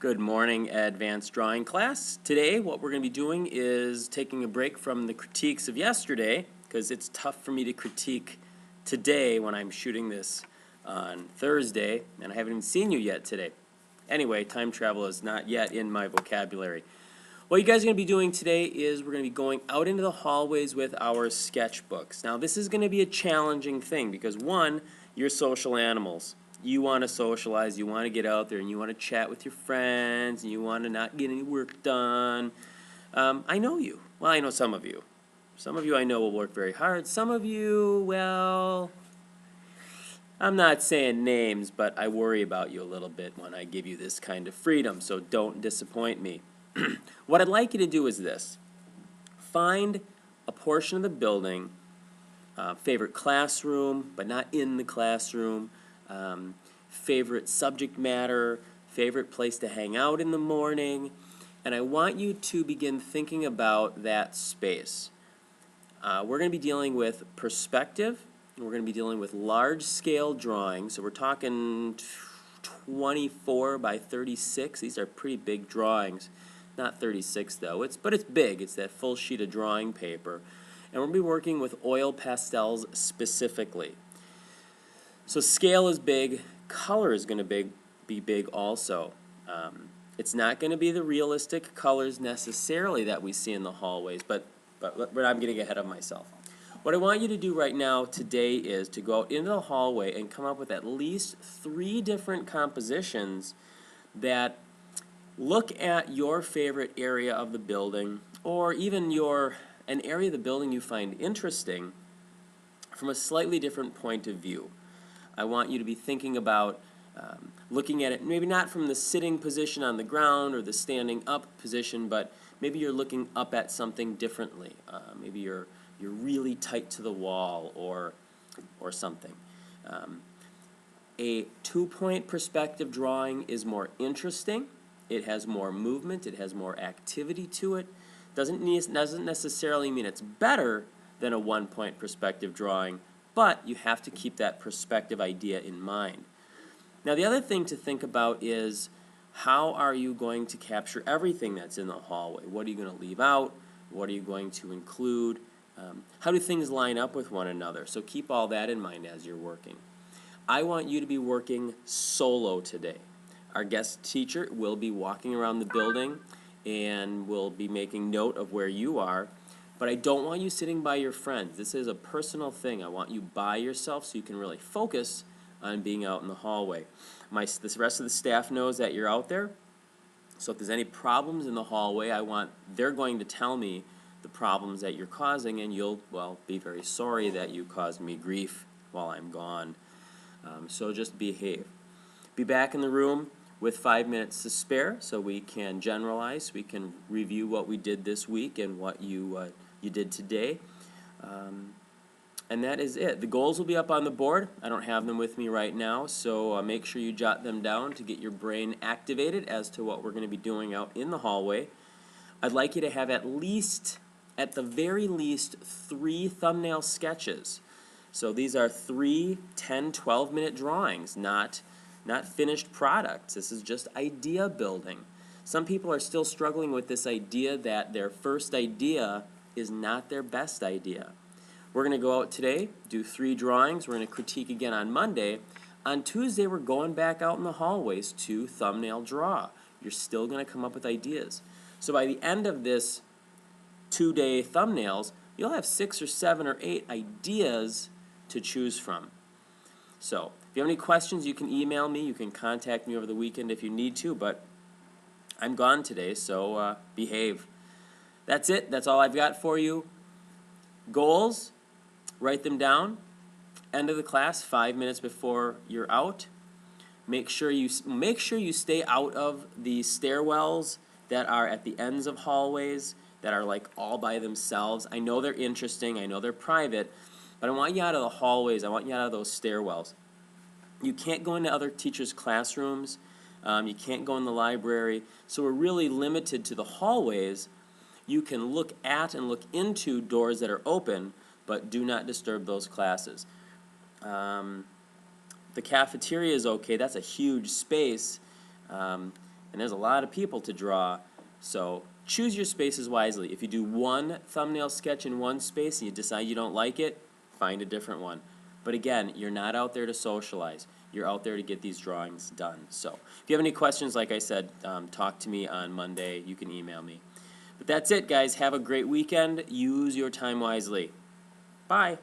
Good morning, Advanced Drawing class. Today what we're going to be doing is taking a break from the critiques of yesterday, because it's tough for me to critique today when I'm shooting this on Thursday, and I haven't even seen you yet today. Anyway, time travel is not yet in my vocabulary. What you guys are going to be doing today is we're going to be going out into the hallways with our sketchbooks. Now this is going to be a challenging thing because one, you're social animals. You want to socialize, you want to get out there, and you want to chat with your friends, and you want to not get any work done. I know you. Well, I know some of you. Some of you I know will work very hard. Some of you, well, I'm not saying names, but I worry about you a little bit when I give you this kind of freedom, so don't disappoint me. What I'd like you to do is this. Find a portion of the building, favorite classroom, but not in the classroom, favorite subject matter, favorite place to hang out in the morning, and I want you to begin thinking about that space. We're going to be dealing with perspective, and we're going to be dealing with large-scale drawings, so we're talking 24 by 36. These are pretty big drawings. Not 36 though, but it's big. It's that full sheet of drawing paper. And we're going to be working with oil pastels specifically. So scale is big, color is going to be big also. It's not going to be the realistic colors necessarily that we see in the hallways, but I'm getting ahead of myself. What I want you to do right now today is to go out into the hallway and come up with at least 3 different compositions that look at your favorite area of the building, or even an area of the building you find interesting from a slightly different point of view. I want you to be thinking about looking at it maybe not from the sitting position on the ground or the standing up position, but maybe you're looking up at something differently. Maybe you're really tight to the wall or something. A 2-point perspective drawing is more interesting. It has more movement, it has more activity to it. Doesn't necessarily mean it's better than a 1-point perspective drawing, but you have to keep that perspective idea in mind. Now the other thing to think about is how are you going to capture everything that's in the hallway? What are you going to leave out? What are you going to include? How do things line up with one another? So keep all that in mind as you're working. I want you to be working solo today. Our guest teacher will be walking around the building and will be making note of where you are, but I don't want you sitting by your friends. This is a personal thing. I want you by yourself so you can really focus on being out in the hallway. The rest of the staff knows that you're out there, so if there's any problems in the hallway, they're going to tell me the problems that you're causing, and you'll, well, be very sorry that you caused me grief while I'm gone. So just behave. Be back in the room with 5 minutes to spare so we can generalize, we can review what we did this week and what you did today. And that is it. The goals will be up on the board. I don't have them with me right now, so make sure you jot them down to get your brain activated as to what we're going to be doing out in the hallway. I'd like you to have at the very least 3 thumbnail sketches. So these are 3 10, 12-minute drawings, not finished products. This is just idea building. Some people are still struggling with this idea that their first idea is not their best idea. We're going to go out today, do 3 drawings. We're going to critique again on Monday. On Tuesday, we're going back out in the hallways to thumbnail draw. You're still going to come up with ideas. So by the end of this 2-day thumbnails, you'll have 6 or 7 or 8 ideas to choose from. So if you have any questions, you can email me. You can contact me over the weekend if you need to, but I'm gone today, so behave. That's it. That's all I've got for you. Goals, write them down. End of the class, 5 minutes before you're out. Make sure you stay out of the stairwells that are at the ends of hallways that are like all by themselves. I know they're interesting. I know they're private. But I want you out of the hallways. I want you out of those stairwells. You can't go into other teachers' classrooms. You can't go in the library. So we're really limited to the hallways. You can look at and look into doors that are open, but do not disturb those classes. The cafeteria is okay. That's a huge space. and there's a lot of people to draw, so choose your spaces wisely. If you do one thumbnail sketch in one space and you decide you don't like it, find a different one. But again, you're not out there to socialize. You're out there to get these drawings done. So if you have any questions, like I said, talk to me on Monday. You can email me. But that's it, guys. Have a great weekend. Use your time wisely. Bye.